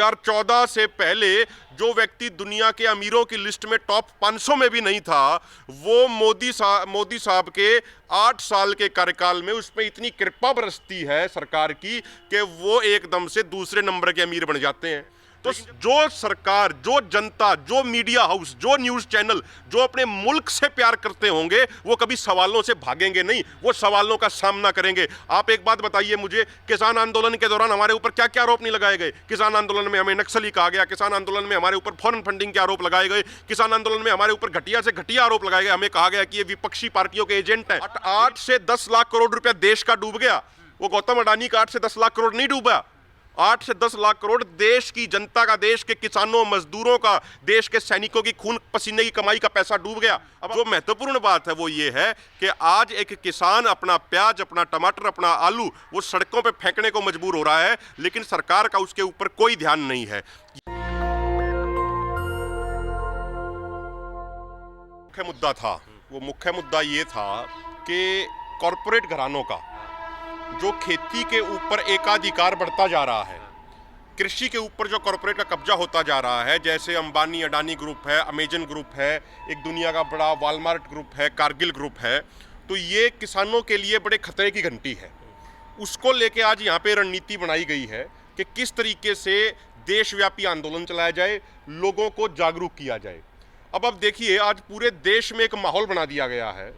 2014 से पहले जो व्यक्ति दुनिया के अमीरों की लिस्ट में टॉप 500 में भी नहीं था, वो मोदी साहब के 8 साल के कार्यकाल में उसमें इतनी कृपा बरसती है सरकार की कि वो एकदम से दूसरे नंबर के अमीर बन जाते हैं। तो जो सरकार, जो जनता, जो मीडिया हाउस, जो न्यूज़ चैनल जो अपने मुल्क से प्यार करते होंगे वो कभी सवालों से भागेंगे नहीं, वो सवालों का सामना करेंगे। आप एक बात बताइए मुझे, किसान आंदोलन के दौरान हमारे ऊपर क्या क्या आरोप नहीं लगाए गए? किसान आंदोलन में हमें नक्सली कहा गया, किसान आंदोलन में हमारे ऊपर फॉरेन फंडिंग के आरोप लगाए गए, किसान आंदोलन में हमारे ऊपर घटिया से घटिया आरोप लगाए गए, हमें कहा गया कि ये विपक्षी पार्टियों के एजेंट हैं। 8 से 10 लाख करोड़ रुपया देश का डूब गया। वो गौतम अडानी का 8 से 10 लाख करोड़ नहीं डूबा। 8 से 10 लाख करोड़ देश की जनता का, देश के किसानों, मजदूरों का, देश के सैनिकों की खून पसीने की कमाई का पैसा डूब गया। अब जो महत्वपूर्ण बात है वो ये है कि आज एक किसान अपना प्याज, अपना टमाटर, अपना आलू वो सड़कों पे फेंकने को मजबूर हो रहा है, लेकिन सरकार का उसके ऊपर कोई ध्यान नहीं है। मुख्य मुद्दा था, वो मुख्य मुद्दा ये था कि कॉरपोरेट घरानों का जो खेती के ऊपर एकाधिकार बढ़ता जा रहा है, कृषि के ऊपर जो कॉरपोरेट का कब्जा होता जा रहा है, जैसे अंबानी अडानी ग्रुप है, अमेजन ग्रुप है, एक दुनिया का बड़ा वालमार्ट ग्रुप है, कारगिल ग्रुप है, तो ये किसानों के लिए बड़े खतरे की घंटी है। उसको लेके आज यहाँ पे रणनीति बनाई गई है कि किस तरीके से देशव्यापी आंदोलन चलाया जाए, लोगों को जागरूक किया जाए। अब देखिए, आज पूरे देश में एक माहौल बना दिया गया है।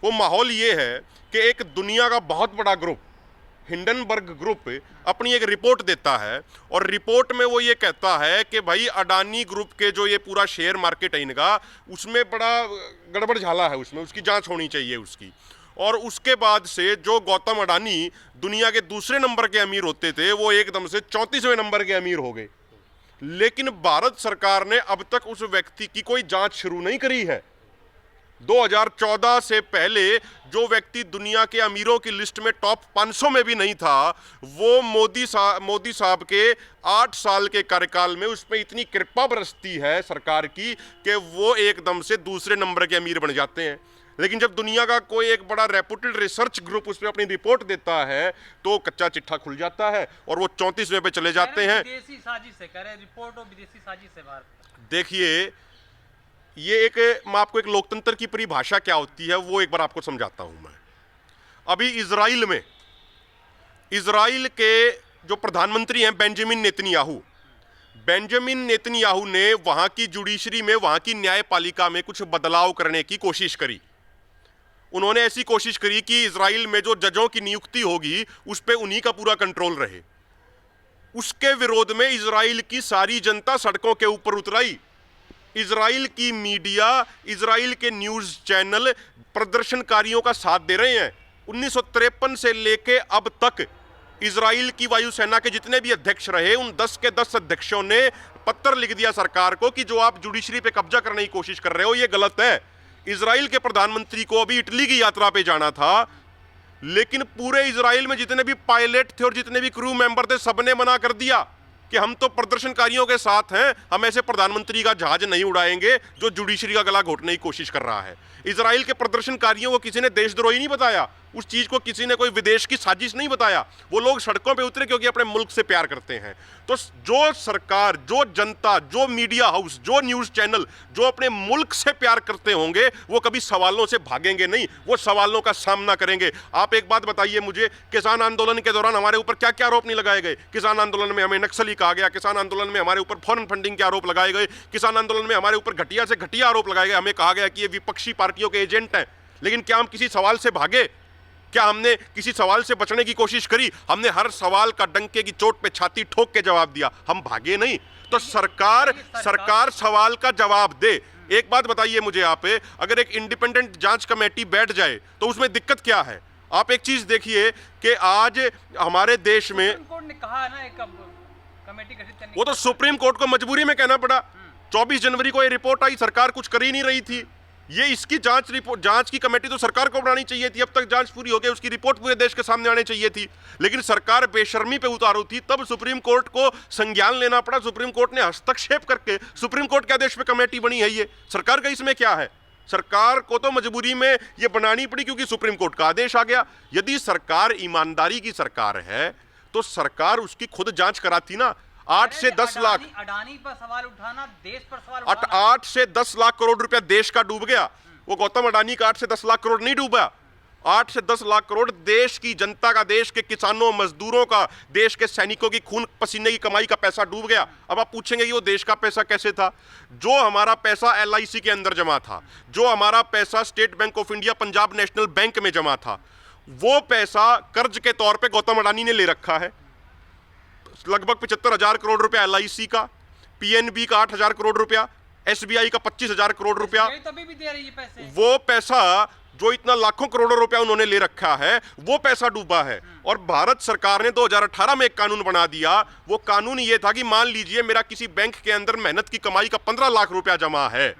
वो माहौल ये है कि एक दुनिया का बहुत बड़ा ग्रुप, हिंडनबर्ग ग्रुप, अपनी एक रिपोर्ट देता है और रिपोर्ट में वो ये कहता है कि भाई अडानी ग्रुप के जो ये पूरा शेयर मार्केट है इनका, उसमें बड़ा गड़बड़ झाला है, उसमें उसकी जांच होनी चाहिए उसकी। और उसके बाद से जो गौतम अडानी दुनिया के दूसरे नंबर के अमीर होते थे, वो एकदम से 34वें नंबर के अमीर हो गए। लेकिन भारत सरकार ने अब तक उस व्यक्ति की कोई जांच शुरू नहीं करी है। 2014 से पहले जो व्यक्ति दुनिया के अमीरों की लिस्ट में टॉप 500 में भी नहीं था, वो मोदी साहब के 8 साल के कार्यकाल में उसमें इतनी कृपा बरसती है सरकार की कि वो एकदम से दूसरे नंबर के अमीर बन जाते हैं। लेकिन जब दुनिया का कोई एक बड़ा रेपुटेड रिसर्च ग्रुप उस पर अपनी रिपोर्ट देता है तो कच्चा चिट्ठा खुल जाता है और वो 34वें पे चले जाते हैं। विदेशी साजिश से कह रहे हैं, रिपोर्ट और विदेशी साजिश से भारत। देखिए, ये एक, मैं आपको एक लोकतंत्र की परिभाषा क्या होती है वो एक बार आपको समझाता हूं मैं। अभी इजराइल के जो प्रधानमंत्री हैं बेंजामिन नेतन्याहू ने वहां की जुडिशरी में, वहां की न्यायपालिका में कुछ बदलाव करने की कोशिश करी। उन्होंने ऐसी कोशिश करी कि इजराइल में जो जजों की नियुक्ति होगी उस पर उन्हीं का पूरा कंट्रोल रहे। उसके विरोध में इजराइल की सारी जनता सड़कों के ऊपर उतर आई। इजराइल की मीडिया, इजराइल के न्यूज़ चैनल प्रदर्शनकारियों का साथ दे रहे हैं। 1953 से लेके अब तक इजराइल की वायुसेना के जितने भी अध्यक्ष रहे, उन 10 के 10 अध्यक्षों ने पत्र लिख दिया सरकार को कि जो आप जुडिशरी पे कब्जा करने की कोशिश कर रहे हो ये गलत है। इजराइल के प्रधानमंत्री को अभी इटली की यात्रा पे जाना था, लेकिन पूरे इजराइल में जितने भी पायलट थे और जितने भी क्रू मेंबर थे, सबने मना कर दिया कि हम तो प्रदर्शनकारियों के साथ हैं, हम ऐसे प्रधानमंत्री का जहाज नहीं उड़ाएंगे जो जुडिशरी का गला घोटने की कोशिश कर रहा है। इजराइल के प्रदर्शनकारियों को किसी ने देशद्रोही नहीं बताया, उस चीज को किसी ने कोई विदेश की साजिश नहीं बताया। वो लोग सड़कों पे उतरे क्योंकि अपने मुल्क से प्यार करते हैं। तो जो सरकार, जो जनता, जो मीडिया हाउस, जो न्यूज़ चैनल जो अपने मुल्क से प्यार करते होंगे वो कभी सवालों से भागेंगे नहीं, वो सवालों का सामना करेंगे। आप एक बात बताइए मुझे, किसान आंदोलन के दौरान हमारे ऊपर क्या क्या आरोप नहीं लगाए गए? किसान आंदोलन में हमें नक्सली कहा गया, किसान आंदोलन में हमारे ऊपर फॉरेन फंडिंग के आरोप लगाए गए, किसान आंदोलन में हमारे ऊपर घटिया से घटिया आरोप लगाए गए, हमें कहा गया कि ये विपक्षी पार्टियों के एजेंट हैं। लेकिन क्या हम किसी सवाल से भागे? क्या हमने किसी सवाल से बचने की कोशिश करी? हमने हर सवाल का डंके की चोट पे छाती ठोक के जवाब दिया, हम भागे नहीं। तो सरकार सवाल का जवाब दे। एक बात बताइए मुझे आप, अगर एक इंडिपेंडेंट जांच कमेटी बैठ जाए तो उसमें दिक्कत क्या है? आप एक चीज देखिए कि आज हमारे देश में सुप्रीम कोर्ट ने कहा है ना एक कमेटी गठित करने, वो तो सुप्रीम कोर्ट को मजबूरी में कहना पड़ा। 24 जनवरी को ये रिपोर्ट आई, सरकार कुछ कर ही नहीं रही थी। ये इसकी जांच की कमेटी तो सरकार को बनानी चाहिए थी। अब तक जांच पूरी हो गई, उसकी रिपोर्ट पूरे देश के सामने आनी चाहिए थी, लेकिन सरकार बेशर्मी पे उतारू थी। तब सुप्रीम कोर्ट को संज्ञान लेना पड़ा। सुप्रीम कोर्ट ने हस्तक्षेप करके, सुप्रीम कोर्ट के आदेश पे कमेटी बनी है। ये सरकार का इसमें क्या है? सरकार को तो मजबूरी में ये बनानी पड़ी क्योंकि सुप्रीम कोर्ट का आदेश आ गया। यदि सरकार ईमानदारी की सरकार है तो सरकार उसकी खुद जांच कराती ना। 8 से 10 लाख, अडानी पर सवाल उठाना, देश पर सवाल उठाना। 8 से 10 लाख करोड़ रुपया देश का डूब गया। वो गौतम अडानी का 8 से 10 लाख करोड़ नहीं डूबा, 8 से 10 लाख करोड़ देश की जनता का, देश के किसानों मजदूरों का, देश के सैनिकों की खून पसीने की कमाई का पैसा डूब गया। अब आप पूछेंगे कि वो देश का पैसा कैसे था? जो हमारा पैसा LIC के अंदर जमा था, जो हमारा पैसा state bank of India, Punjab national bank में जमा था, वो पैसा कर्ज के तौर पे गौतम अडानी ने ले रखा है। लगभग 75,000 करोड़ रुपया LIC का, PNB का 8,000 करोड़ रुपया, SBI का 25,000 करोड़ रुपया। SBI तो अभी भी दे रही है पैसे। वो पैसा जो इतना लाखों करोड़ों रुपया उन्होंने ले रखा है, वो पैसा डूबा है। और भारत सरकार ने 2018 में एक कानून बना दिया। वो कानून ये था कि मान लीजिए मेरा किसी बैंक के अंदर मेहनत की कमाई का 15 लाख रुपया जमा है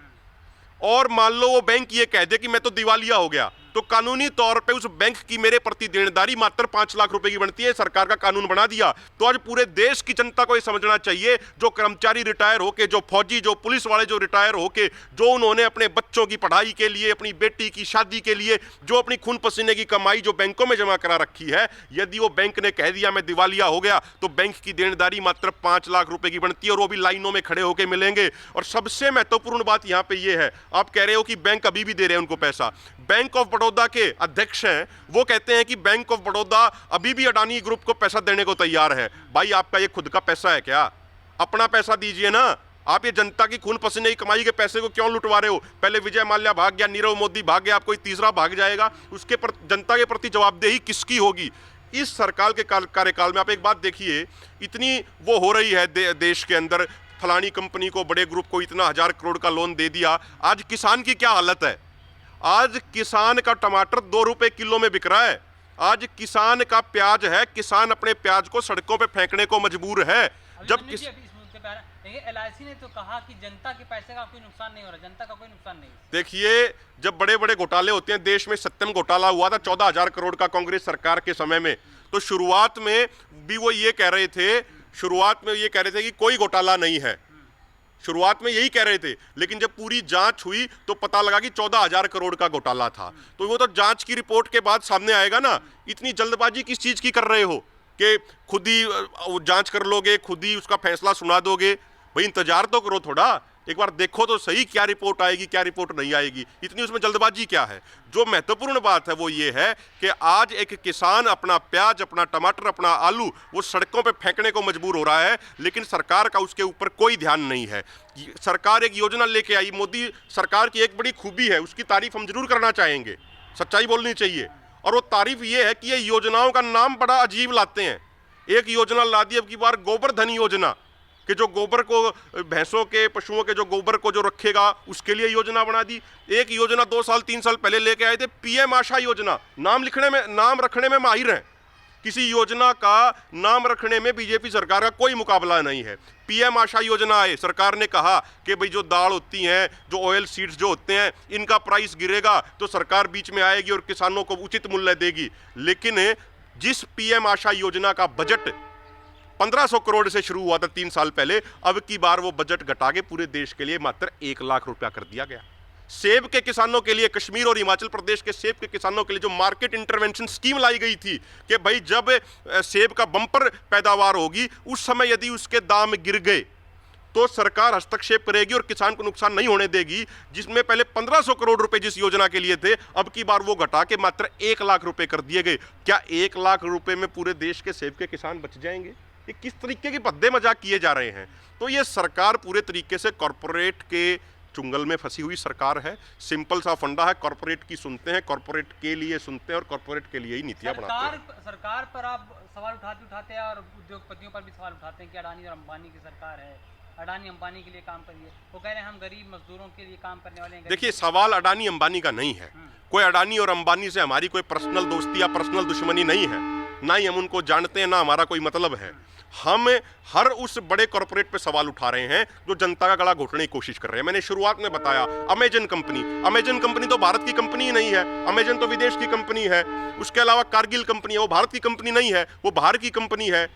और मान लो वो बैंक ये कह दे कि मैं तो दिवालिया हो गया, तो कानूनी तौर पे उस बैंक की मेरे प्रति देनदारी मात्र 5 लाख रुपए की बनती है। सरकार का कानून बना दिया। तो आज पूरे देश की जनता को ये समझना चाहिए, जो कर्मचारी रिटायर होके, जो फौजी, जो पुलिस वाले जो रिटायर होके, जो उन्होंने अपने बच्चों की पढ़ाई के लिए, अपनी बेटी की शादी के लिए जो अपनी खून पसीने की कमाई जो बैंकों में जमा करा रखी है, यदि वो बैंक ने कह दिया मैं दिवालिया हो गया, तो बैंक की देनदारी मात्र 5 लाख रुपए की बनती है और वो भी लाइनों में खड़े होकर मिलेंगे। और सबसे महत्वपूर्ण बात यहां पे ये है, आप कह रहे हो कि बैंक अभी भी दे रहे हैं उनको पैसा। बैंक ऑफ बड़ौदा के अध्यक्ष हैं, वो कहते हैं कि बैंक ऑफ बड़ौदा अभी भी अडानी ग्रुप को पैसा देने को तैयार है। भाई आपका ये खुद का पैसा है क्या? अपना पैसा दीजिए ना। आप ये जनता की खून पसीने की कमाई के पैसे को क्यों लुटवा रहे हो? पहले विजय माल्या भाग गया, नीरव मोदी भाग गया, अब कोई तीसरा भाग जाएगा। उसके जनता के प्रति जवाबदेही किसकी होगी? इस सरकार के कार्यकाल में आप एक बात देखिए, इतनी वो हो रही है देश के अंदर, फलानी कंपनी को, बड़े ग्रुप को इतना 1000 करोड़ का लोन दे दिया। आज किसान की क्या हालत है? आज किसान का टमाटर 2 रुपए किलो में बिक रहा है। आज किसान का प्याज है, किसान अपने प्याज को सड़कों पे फेंकने को मजबूर है। जब इस मुद्दे पे LIC ने तो कहा कि जनता के पैसे का कोई नुकसान नहीं हो रहा, जनता का कोई नुकसान नहीं। देखिए, जब बड़े बड़े घोटाले होते हैं, देश में सत्यम घोटाला हुआ था 14,000 करोड़ का कांग्रेस सरकार के समय में, तो शुरुआत में भी वो ये कह रहे थे कि कोई घोटाला नहीं है। शुरुआत में यही कह रहे थे, लेकिन जब पूरी जांच हुई तो पता लगा कि 14,000 करोड़ का घोटाला था। तो वो तो जांच की रिपोर्ट के बाद सामने आएगा ना। इतनी जल्दबाजी किस चीज की कर रहे हो कि खुद ही जांच कर लोगे, खुद ही उसका फैसला सुना दोगे? भाई इंतजार तो करो थोड़ा, एक बार देखो तो सही क्या रिपोर्ट आएगी, क्या रिपोर्ट नहीं आएगी। इतनी उसमें जल्दबाजी क्या है? जो महत्वपूर्ण बात है वो ये है कि आज एक किसान अपना प्याज, अपना टमाटर, अपना आलू वो सड़कों पे फेंकने को मजबूर हो रहा है, लेकिन सरकार का उसके ऊपर कोई ध्यान नहीं है। सरकार एक योजना लेके आई, मोदी सरकार की एक बड़ी खूबी है, उसकी तारीफ हम जरूर करना चाहेंगे, सच्चाई बोलनी चाहिए। और वो तारीफ ये है कि ये योजनाओं का नाम बड़ा अजीब लाते हैं। एक योजना ला दी अब की बार गोबर धन योजना, कि जो गोबर को, भैंसों के, पशुओं के जो गोबर को जो रखेगा उसके लिए योजना बना दी। एक योजना 2 साल 3 साल पहले लेके आए थे, PM आशा योजना। नाम रखने में माहिर हैं। किसी योजना का नाम रखने में बीजेपी सरकार का कोई मुकाबला नहीं है। PM आशा योजना आए, सरकार ने कहा कि भाई जो दाल होती हैं, जो ऑयल सीड्स जो होते हैं, इनका प्राइस गिरेगा तो सरकार बीच में आएगी और किसानों को उचित मूल्य देगी। लेकिन जिस PM आशा योजना का बजट 1500 करोड़ से शुरू हुआ था 3 साल पहले, अब की बार वो बजट घटा के पूरे देश के लिए मात्र 1 लाख रुपया कर दिया गया। सेब के किसानों के लिए, कश्मीर और हिमाचल प्रदेश के सेब के किसानों के लिए जो मार्केट इंटरवेंशन स्कीम लाई गई थी कि भाई जब सेब का बम्पर पैदावार होगी उस समय यदि उसके दाम गिर गए तो सरकार हस्तक्षेप करेगी और किसान को नुकसान नहीं होने देगी। जिसमें पहले 1500 करोड़ रुपए जिस योजना के लिए थे, अब की बार वो घटा के मात्र 1 लाख रुपए कर दिए गए। क्या 1 लाख रुपए में पूरे देश के सेब के किसान बच जाएंगे? ये किस तरीके के भद्दे मजाक किए जा रहे हैं? तो ये सरकार पूरे तरीके से कॉरपोरेट के चुंगल में फंसी हुई सरकार है। सिंपल सा फंडा है, कॉरपोरेट की सुनते हैं, कॉरपोरेट के लिए सुनते हैं और कॉरपोरेट के लिए ही नीतियां बनाते हैं। सरकार पर आप सवाल उठाते हैं और उद्योगपतियों पर भी सवाल उठाते हैं कि अडानी और अंबानी की सरकार है, अडानी अंबानी के लिए काम करिए। वो कह रहे हैं हम गरीब मजदूरों के लिए काम करने वाले हैं। देखिए, सवाल अडानी अंबानी का नहीं है। कोई अडानी और अंबानी से हमारी कोई पर्सनल दोस्ती या पर्सनल दुश्मनी नहीं है, ना ही हम उनको जानते हैं, ना हमारा कोई मतलब है। हम हर उस बड़े कॉर्पोरेट पे सवाल उठा रहे हैं जो जनता का गला घोटने की कोशिश कर रहे हैं। मैंने शुरुआत में बताया अमेजन कंपनी तो भारत की कंपनी ही नहीं है, अमेजन तो विदेश की कंपनी है। उसके अलावा कारगिल कंपनी है, वो भारत की कंपनी नहीं है, वो बाहर की कंपनी है।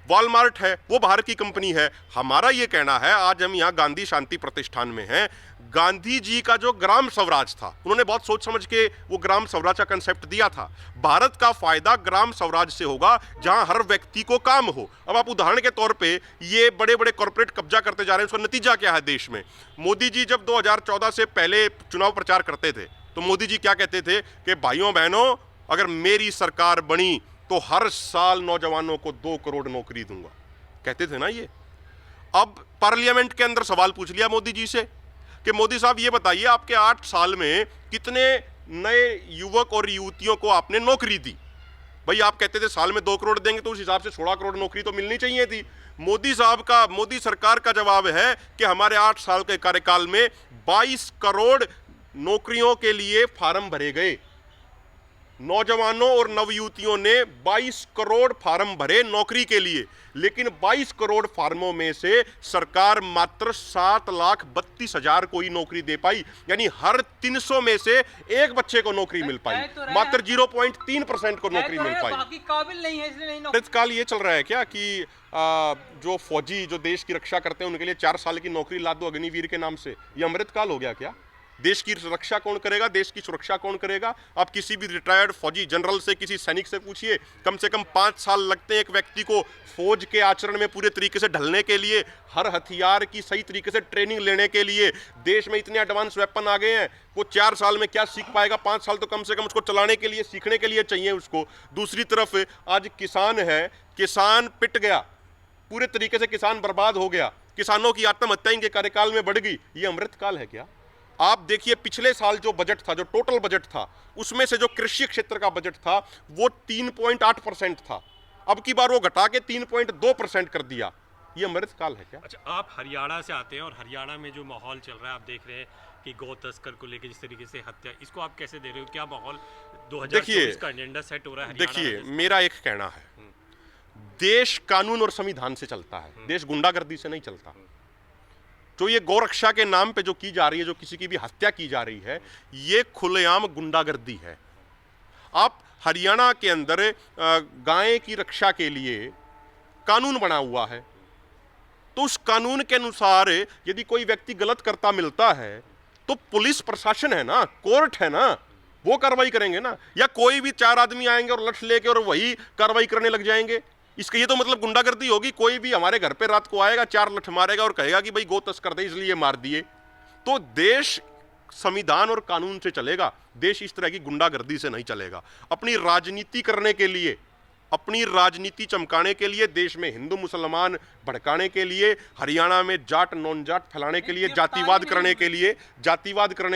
वॉलमार्ट है वो भारत की कंपनी है। हमारा ये कहना है, आज हम यहाँ गांधी शांति प्रतिष्ठान में हैं, गांधी जी का जो ग्राम स्वराज था, उन्होंने बहुत सोच समझ के वो ग्राम स्वराज का कंसेप्ट दिया था। भारत का फायदा ग्राम स्वराज से होगा जहां हर व्यक्ति को काम हो। अब आप उदाहरण के तौर पे ये बड़े बड़े कॉर्पोरेट कब्जा करते जा रहे हैं, उसका नतीजा क्या है देश में? मोदी जी जब 2014 से पहले चुनाव प्रचार करते थे तो मोदी जी क्या कहते थे कि भाइयों बहनों, अगर मेरी सरकार बनी तो हर साल नौजवानों को 2 करोड़ नौकरी दूंगा, कहते थे ना ये। अब पार्लियामेंट के अंदर सवाल पूछ लिया मोदी जी से कि मोदी साहब ये बताइए, आपके 8 साल में कितने नए युवक और युवतियों को आपने नौकरी दी? भाई आप कहते थे साल में 2 करोड़ देंगे, तो उस हिसाब से 16 करोड़ नौकरी तो मिलनी चाहिए थी। मोदी सरकार का जवाब है कि हमारे 8 साल के कार्यकाल में 22 करोड़ नौकरियों के लिए फार्म भरे गए। नौजवानों और नवयुवतियों ने 22 करोड़ फार्म भरे नौकरी के लिए, लेकिन 22 करोड़ फार्मों में से सरकार मात्र 7,32,000 को ही नौकरी दे पाई। यानी हर 300 में से एक बच्चे को नौकरी मिल पाई, मात्र 0.3% को नौकरी मिल पाई। बाकी काबिल नहीं है, इसलिए नहीं नौकरी। अमृतकाल ये चल रहा है क्या कि जो फौजी जो देश की रक्षा करते हैं उनके लिए 4 साल की नौकरी ला दो अग्निवीर के नाम से? ये अमृतकाल हो गया क्या? देश की रक्षा कौन करेगा? देश की सुरक्षा कौन करेगा? आप किसी भी रिटायर्ड फौजी जनरल से, किसी सैनिक से पूछिए, कम से कम 5 साल लगते हैं एक व्यक्ति को फौज के आचरण में पूरे तरीके से ढलने के लिए, हर हथियार की सही तरीके से ट्रेनिंग लेने के लिए। देश में इतने एडवांस वेपन आ गए हैं, वो 4 साल में क्या सीख पाएगा? 5 साल तो कम से कम उसको चलाने के लिए, सीखने के लिए चाहिए उसको। दूसरी तरफ आज किसान है, किसान पिट गया, पूरे तरीके से किसान बर्बाद हो गया, किसानों की आत्महत्या इनके कार्यकाल में बढ़ गई। ये अमृतकाल है क्या? आप देखिए पिछले साल जो बजट था, जो टोटल बजट था, उसमें से जो कृषि क्षेत्र का बजट था वो 3.8% था। अब की बार वो घटा के 3.2% कर दिया। ये अमृतकाल है क्या? अच्छा, आप हरियाणा से आते हैं और हरियाणा में जो माहौल चल रहा है, आप देख रहे हैं कि गौ तस्कर को लेकर जिस तरीके से हत्या, इसको आप कैसे दे रहे हो? क्या माहौल 2024 का एजेंडा सेट हो रहा है? देखिए, मेरा एक कहना है, देश कानून और संविधान से चलता है, देश गुंडागर्दी से नहीं चलता। तो ये गौरक्षा के नाम पे जो की जा रही है, जो किसी की भी हत्या की जा रही है, ये खुलेआम गुंडागर्दी है। आप हरियाणा के अंदर गाय की रक्षा के लिए कानून बना हुआ है, तो उस कानून के अनुसार यदि कोई व्यक्ति गलत करता मिलता है तो पुलिस प्रशासन है ना, कोर्ट है ना, वो कार्रवाई करेंगे ना। या कोई भी 4 आदमी आएंगे और लठ लेके और वही कार्रवाई करने लग जाएंगे? इसका ये तो मतलब गुंडागर्दी होगी। कोई भी हमारे घर पे रात को आएगा, 4 लठ मारेगा और कहेगा कि भाई गौ तस्कर थे इसलिए मार दिए। तो देश संविधान और कानून से चलेगा, देश इस तरह की गुंडागर्दी से नहीं चलेगा। अपनी राजनीति करने के लिए, अपनी राजनीति चमकाने के लिए, देश में हिंदू मुसलमान भड़काने के लिए, हरियाणा में जाट नॉन जाट फैलाने के लिए, जातिवाद करने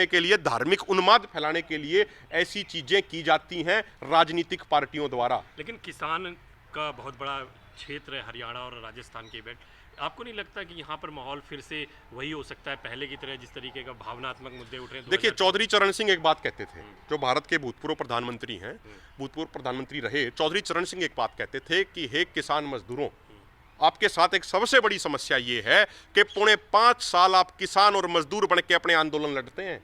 के लिए, धार्मिक उन्माद फैलाने के लिए ऐसी चीजें की जाती हैं राजनीतिक पार्टियों द्वारा। लेकिन किसान का बहुत बड़ा क्षेत्र है हरियाणा और राजस्थान के बेल्ट। आपको नहीं लगता कि यहाँ पर माहौल फिर से वही हो सकता है पहले की तरह, जिस तरीके का भावनात्मक मुद्दे उठ रहे हैं? देखिए, चौधरी चरण सिंह एक बात कहते थे, जो भारत के भूतपूर्व प्रधानमंत्री हैं, भूतपूर्व प्रधानमंत्री रहे, चौधरी चरण सिंह एक बात कहते थे कि हे किसान मजदूरों, आपके साथ एक सबसे बड़ी समस्या ये है कि 4.5 साल आप किसान और मजदूर बन के अपने आंदोलन लड़ते हैं,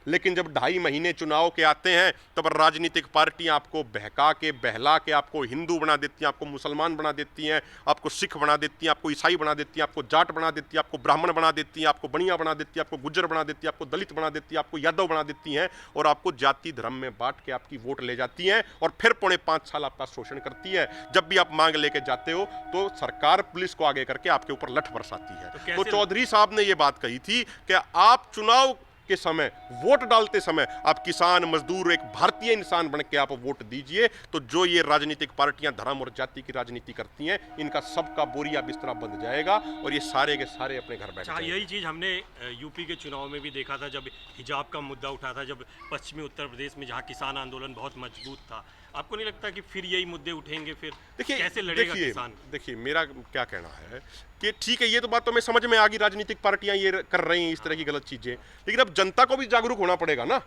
लेकिन जब 2.5 महीने चुनाव के आते हैं तब राजनीतिक पार्टियां आपको बहका के, बहला के आपको हिंदू बना देती हैं, आपको मुसलमान बना देती हैं, आपको सिख बना देती हैं, आपको ईसाई बना देती हैं, आपको जाट बना देती हैं, आपको ब्राह्मण बना देती हैं, आपको बनिया बना देती हैं, आपको गुज्जर बना देती हैं, आपको दलित बना देती हैं, आपको यादव बना देती हैं और आपको जाति धर्म में बांट के आपकी वोट ले जाती हैं और फिर 4.5 साल आपका शोषण करती है। जब भी आप मांग लेके जाते हो तो सरकार पुलिस को आगे करके आपके ऊपर लठ बरसाती है। तो चौधरी साहब ने ये बात कही थी कि आप चुनाव के समय, वोट डालते समय, आप किसान मजदूर एक भारतीय इंसान बन के आप वोट दीजिए, तो जो ये राजनीतिक पार्टियां धर्म और जाति की राजनीति करती हैं, इनका सबका बोरिया बिस्तरा बंध जाएगा और ये सारे के सारे अपने घर बैठ जाएंगे। यही चीज़ हमने यूपी के चुनाव में भी देखा था, जब हिजाब का मुद्दा उठा था, जब पश्चिमी उत्तर प्रदेश में जहाँ किसान आंदोलन बहुत मजबूत था। आपको नहीं लगता कि फिर यही मुद्दे उठेंगे? फिर कैसे लड़ेगा किसान? देखिए, मेरा क्या कहना है कि ठीक है, ये तो बात तो मैं समझ में आ गई, राजनीतिक पार्टियां ये कर रही हैं इस तरह की गलत चीजें, लेकिन अब जनता को भी जागरूक होना पड़ेगा ना।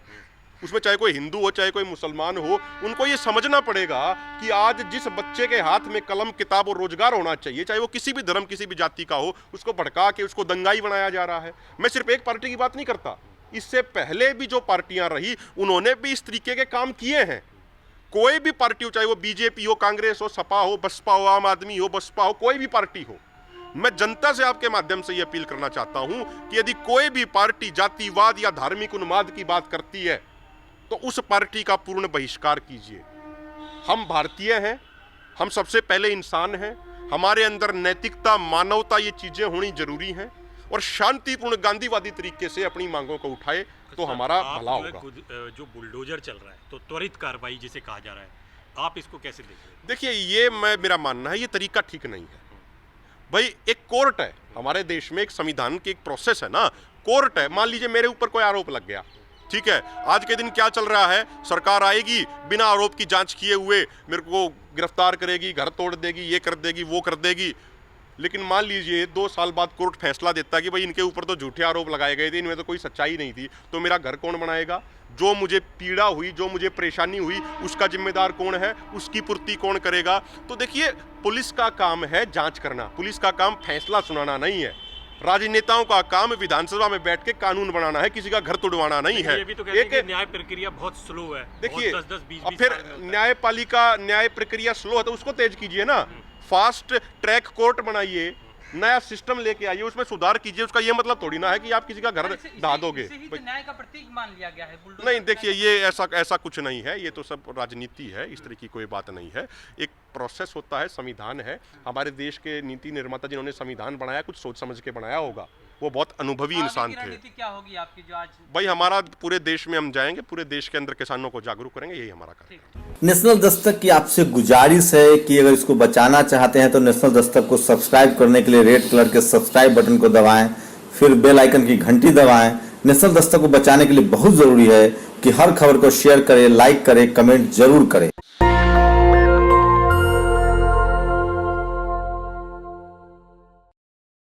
उसमें चाहे कोई हिंदू हो, चाहे कोई मुसलमान हो, उनको ये समझना पड़ेगा कि आज जिस बच्चे के हाथ में कलम, किताब और रोजगार होना चाहिए, चाहे वो किसी भी धर्म, किसी भी जाति का हो, उसको भड़का के उसको दंगाई बनाया जा रहा है। मैं सिर्फ एक पार्टी की बात नहीं करता, इससे पहले भी जो पार्टियां रही उन्होंने भी इस तरीके के काम किए हैं। कोई भी पार्टी हो, चाहे वो बीजेपी हो, कांग्रेस हो, सपा हो, बसपा हो, आम आदमी हो, बसपा हो, कोई भी पार्टी हो, मैं जनता से आपके माध्यम से ये अपील करना चाहता हूं कि यदि कोई भी पार्टी जातिवाद या धार्मिक उन्माद की बात करती है तो उस पार्टी का पूर्ण बहिष्कार कीजिए। हम भारतीय हैं, हम सबसे पहले इंसान हैं, हमारे अंदर नैतिकता, मानवता, ये चीजें होनी जरूरी हैं और शांतिपूर्ण गांधीवादी तरीके से अपनी मांगों को उठाए तो हमारा भला होगा। जो बुलडोजर चल रहा है तो त्वरित कार्रवाई जिसे कहा जा रहा है, आप इसको कैसे देख रहे हैं? देखिए, ये मेरा मानना है ये तरीका ठीक नहीं है। भाई, एक कोर्ट है हमारे देश में, एक संविधान की एक प्रोसेस है ना, कोर्ट है। मान लीजिए मेरे ऊपर कोई आरोप लग गया, ठीक है, आज के दिन क्या चल रहा है, सरकार आएगी बिना आरोप की जांच किए हुए मेरे को गिरफ्तार करेगी, घर तोड़ देगी, ये कर देगी, वो कर देगी। लेकिन मान लीजिए 2 साल बाद कोर्ट फैसला देता है कि भाई इनके ऊपर तो झूठे आरोप लगाए गए थे, इनमें तो कोई सच्चाई नहीं थी, तो मेरा घर कौन बनाएगा? जो मुझे पीड़ा हुई, जो मुझे परेशानी हुई, उसका जिम्मेदार कौन है? उसकी पूर्ति कौन करेगा? तो देखिए, पुलिस का काम है जांच करना, पुलिस का काम फैसला सुनाना नहीं है। राजनेताओं का काम विधानसभा में बैठ के कानून बनाना है, किसी का घर तुड़वाना नहीं है। ये भी तो कहते हैं कि न्याय प्रक्रिया बहुत स्लो है। देखिए, 10-10, 20-20 फिर न्याय प्रक्रिया स्लो है तो उसको तेज कीजिए ना, फास्ट ट्रैक कोर्ट बनाइए, नया सिस्टम लेके आइए, उसमें सुधार कीजिए। उसका ये मतलब थोड़ी ना है कि आप किसी का घर ढा दोगे। न्याय का प्रतीक मान लिया गया है बुलडोजर। नहीं, देखिए, ये ऐसा कुछ नहीं है, ये तो सब राजनीति है, इस तरह की कोई बात नहीं है। एक प्रोसेस होता है, संविधान है, हमारे देश के नीति निर्माता जिन्होंने संविधान बनाया कुछ सोच समझ के बनाया होगा, वो बहुत अनुभवी इंसान थे। रणनीति क्या होगी आपकी जो आज? भाई, हमारा पूरे देश में हम जाएंगे, पूरे देश के अंदर किसानों को जागरूक करेंगे, यही हमारा कार्य है। नेशनल दस्तक की आपसे गुजारिश है कि अगर इसको बचाना चाहते हैं तो नेशनल दस्तक को सब्सक्राइब करने के लिए रेड कलर के सब्सक्राइब बटन को दबाएं, फिर बेल आइकन की घंटी दबाएं। नेशनल दस्तक को बचाने के लिए बहुत जरूरी है कि हर खबर को शेयर करें, लाइक करें, कमेंट जरूर करें।